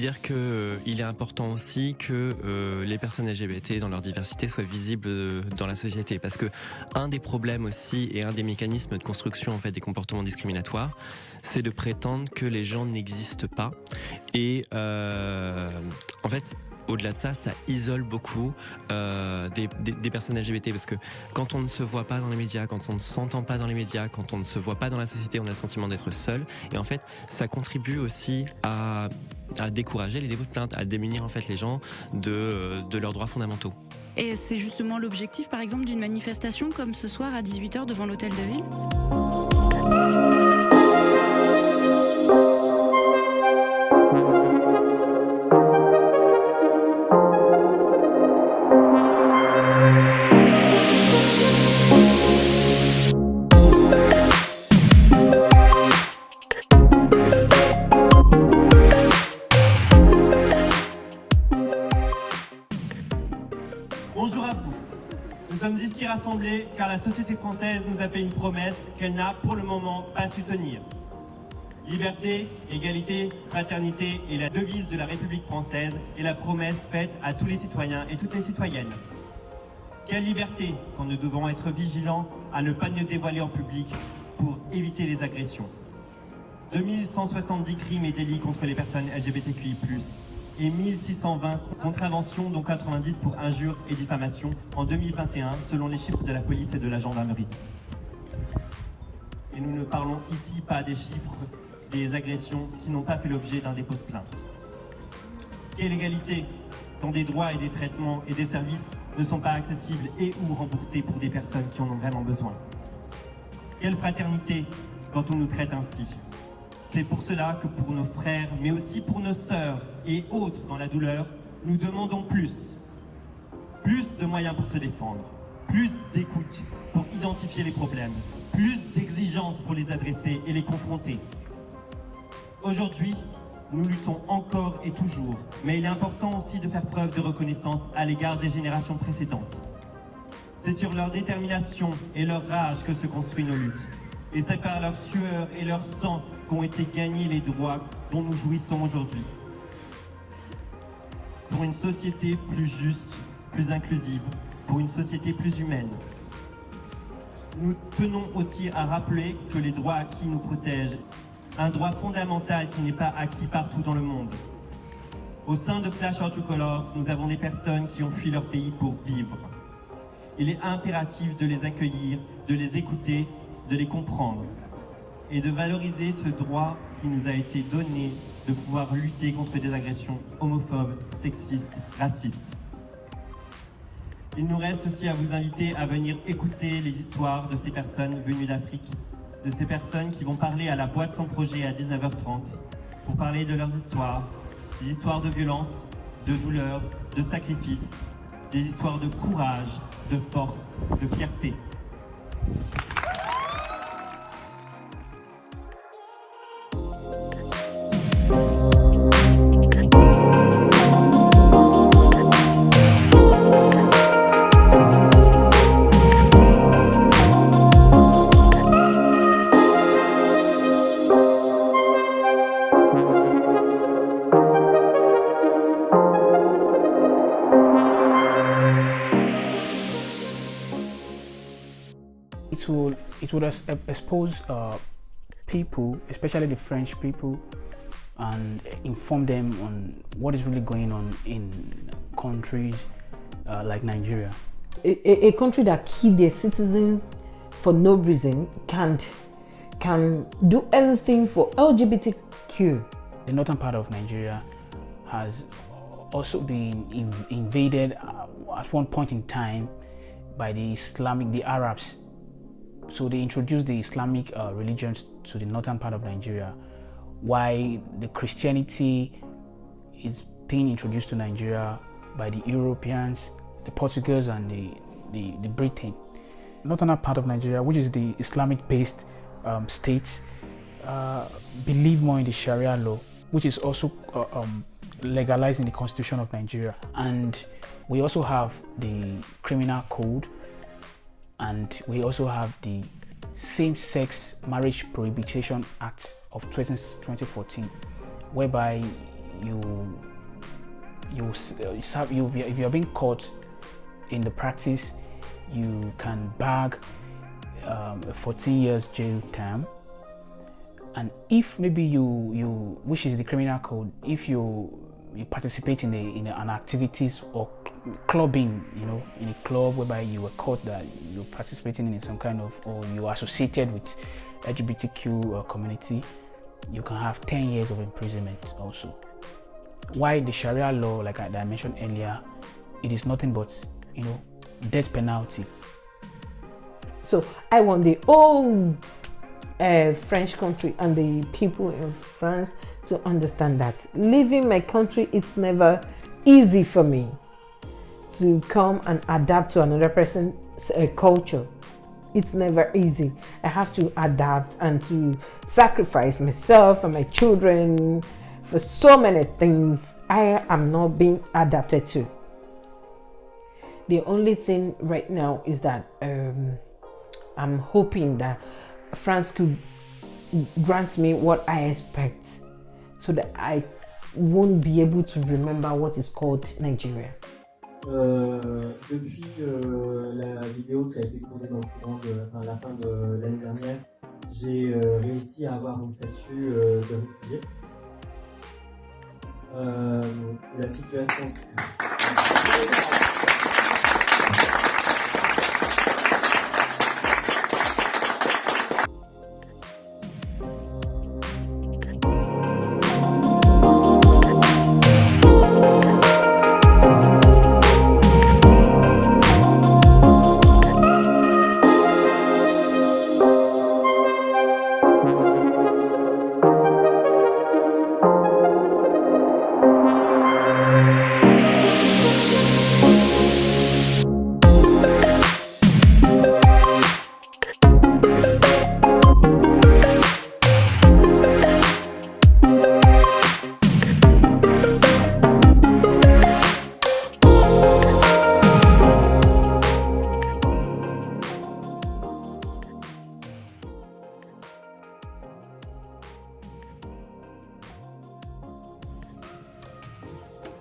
dire qu'il est important aussi que les personnes LGBT dans leur diversité soient visibles dans la société, parce que un des problèmes aussi et un des mécanismes de construction en fait des comportements discriminatoires, c'est de prétendre que les gens n'existent pas. Et en fait, au-delà de ça, ça isole beaucoup des personnes LGBT, parce que quand on ne se voit pas dans les médias, quand on ne s'entend pas dans les médias, quand on ne se voit pas dans la société, on a le sentiment d'être seul. Et en fait, ça contribue aussi à décourager les dépôts de plainte, à démunir en fait les gens de leurs droits fondamentaux. Et c'est justement l'objectif, par exemple, d'une manifestation comme ce soir à 18h devant l'Hôtel de Ville ? Bonjour à vous. Nous sommes ici rassemblés car la société française nous a fait une promesse qu'elle n'a pour le moment pas su tenir. Liberté, égalité, fraternité est la devise de la République française et la promesse faite à tous les citoyens et toutes les citoyennes. Quelle liberté quand nous devons être vigilants à ne pas nous dévoiler en public pour éviter les agressions. 2170 crimes et délits contre les personnes LGBTQI+, et 1620 contraventions, dont 90 pour injures et diffamation en 2021, selon les chiffres de la police et de la gendarmerie. Et nous ne parlons ici pas des chiffres des agressions qui n'ont pas fait l'objet d'un dépôt de plainte. Quelle égalité quand des droits et des traitements et des services ne sont pas accessibles et ou remboursés pour des personnes qui en ont vraiment besoin. Quelle fraternité quand on nous traite ainsi. C'est pour cela que pour nos frères, mais aussi pour nos sœurs et autres dans la douleur, nous demandons plus. Plus de moyens pour se défendre, plus d'écoute pour identifier les problèmes, plus d'exigences pour les adresser et les confronter. Aujourd'hui, nous luttons encore et toujours, mais il est important aussi de faire preuve de reconnaissance à l'égard des générations précédentes. C'est sur leur détermination et leur rage que se construisent nos luttes. Et c'est par leur sueur et leur sang qu'ont été gagnés les droits dont nous jouissons aujourd'hui. Pour une société plus juste, plus inclusive, pour une société plus humaine. Nous tenons aussi à rappeler que les droits acquis nous protègent, un droit fondamental qui n'est pas acquis partout dans le monde. Au sein de Flash Our True Colors, nous avons des personnes qui ont fui leur pays pour vivre. Il est impératif de les accueillir, de les écouter, de les comprendre et de valoriser ce droit qui nous a été donné de pouvoir lutter contre des agressions homophobes, sexistes, racistes. Il nous reste aussi à vous inviter à venir écouter les histoires de ces personnes venues d'Afrique, de ces personnes qui vont parler à la boîte sans projet à 19h30 pour parler de leurs histoires, des histoires de violence, de douleur, de sacrifice, des histoires de courage, de force, de fierté. It would expose people, especially the French people, and inform them on what is really going on in countries like Nigeria. A country that kills their citizens for no reason can do anything for LGBTQ. The northern part of Nigeria has also been invaded at one point in time by the Arabs. So they introduced the Islamic religions to the northern part of Nigeria, while the Christianity is being introduced to Nigeria by the Europeans, the Portuguese, and the Britain. Northern part of Nigeria, which is the Islamic-based state, believe more in the Sharia law, which is also legalized in the Constitution of Nigeria. And we also have the Criminal Code, and we also have the Same-Sex Marriage Prohibition Act of 2014, whereby if you're being caught in the practice, you can bag a 14 years jail term. And if maybe you which is the criminal code, if you participate in an activities or clubbing, in a club whereby you were caught that you're participating in some kind of, or you are associated with LGBTQ community, you can have 10 years of imprisonment also. Why the Sharia law, like I mentioned earlier, it is nothing but, death penalty. So I want the whole French country and the people in France to understand that leaving my country, it's never easy for me to come and adapt to another person's culture. It's never easy. I have to adapt and to sacrifice myself and my children for so many things I am not being adapted to. The only thing right now is that I'm hoping that France could grant me what I expect so that I won't be able to remember what is called Nigeria. Depuis la vidéo qui a été tournée dans la fin de l'année dernière, j'ai réussi à avoir mon statut de réfugié. La situation...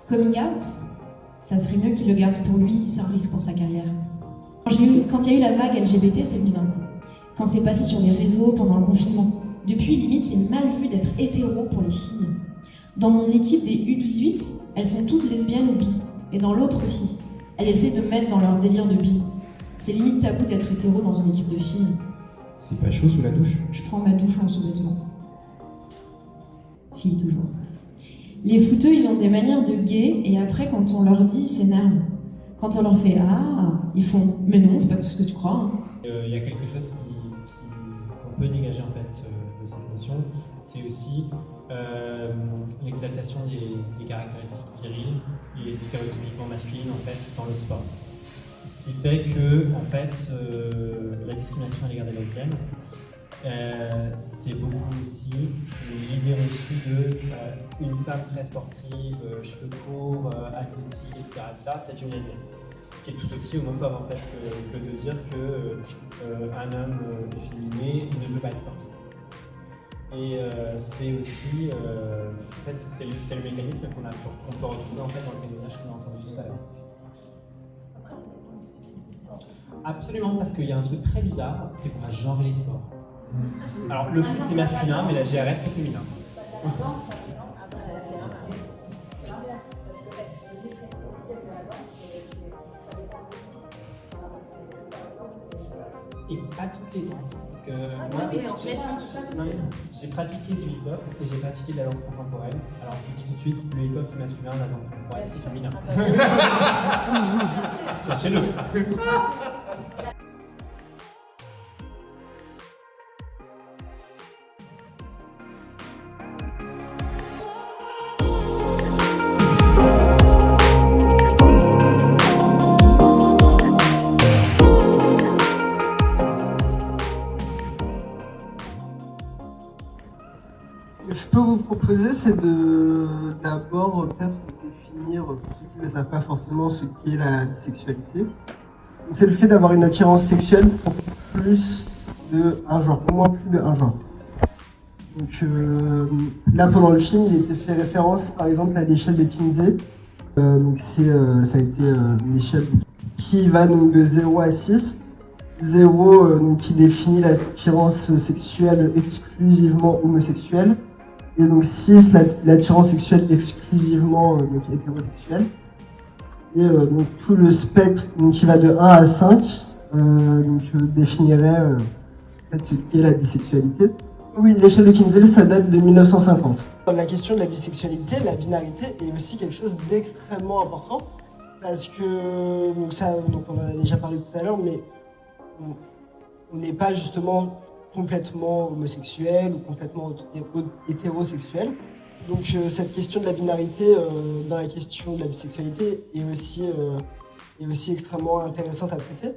Coming out, ça serait mieux qu'il le garde pour lui, c'est un risque pour sa carrière. Quand il y a eu la vague LGBT, c'est venu d'un coup. Quand c'est passé sur les réseaux pendant le confinement. Depuis, limite, c'est mal vu d'être hétéro pour les filles. Dans mon équipe des U18, elles sont toutes lesbiennes ou bi. Et dans l'autre aussi. Elles essaient de mettre dans leur délire de bi. C'est limite tabou d'être hétéro dans une équipe de filles. C'est pas chaud sous la douche? Je prends ma douche en sous-vêtements. Fille toujours. Les footeux, ils ont des manières de gays, et après, quand on leur dit, ils s'énervent. Quand on leur fait « Ah », ils font « Mais non, c'est pas tout ce que tu crois. » Il y a quelque chose qu'on peut dégager en fait de cette notion, c'est aussi l'exaltation des caractéristiques viriles et stéréotypiquement masculines en fait dans le sport. Ce qui fait que en fait la discrimination à l'égard des lesbiennes, c'est beaucoup aussi l'idée reçue de une femme très sportive, cheveux courts, athlétique, etc. C'est une lesbienne. Ce qui est tout aussi homophobe en fait que de dire qu'un homme efféminé ne peut pas être sportif. Et c'est aussi, en fait, c'est le mécanisme qu'on peut retrouver en fait dans le témoignage qu'on a entendu tout à l'heure. Absolument, parce qu'il y a un truc très bizarre, c'est qu'on va genrer les sports. Alors le foot c'est masculin, mais la GRS c'est féminin. Et pas toutes les danses, parce que moi j'ai pratiqué du hip-hop et j'ai pratiqué de la danse contemporaine. Alors je vous dis tout de suite, le hip-hop c'est masculin, la danse contemporaine c'est féminin. Sachez-le. Ce que je peux vous proposer, c'est d'abord peut-être définir, pour ceux qui ne savent pas forcément, ce qui est la bisexualité. C'est le fait d'avoir une attirance sexuelle pour plus d'un genre, au moins plus d'un genre. Donc là, pendant le film, il était fait référence, par exemple, à l'échelle de Kinsey. Donc ça a été une échelle qui va donc de 0 à 6. 0 donc, qui définit l'attirance sexuelle exclusivement homosexuelle. Et donc 6, l'attirance sexuelle exclusivement donc, hétérosexuelle. Et donc tout le spectre donc, qui va de 1 à 5 définirait en fait, ce qu'est la bisexualité. Oui, l'échelle de Kinsey, ça date de 1950. La question de la bisexualité, la binarité est aussi quelque chose d'extrêmement important parce que, donc on en a déjà parlé tout à l'heure, mais on n'est pas justement complètement homosexuel ou complètement hétérosexuel. Donc cette question de la binarité dans la question de la bisexualité est aussi extrêmement intéressante à traiter.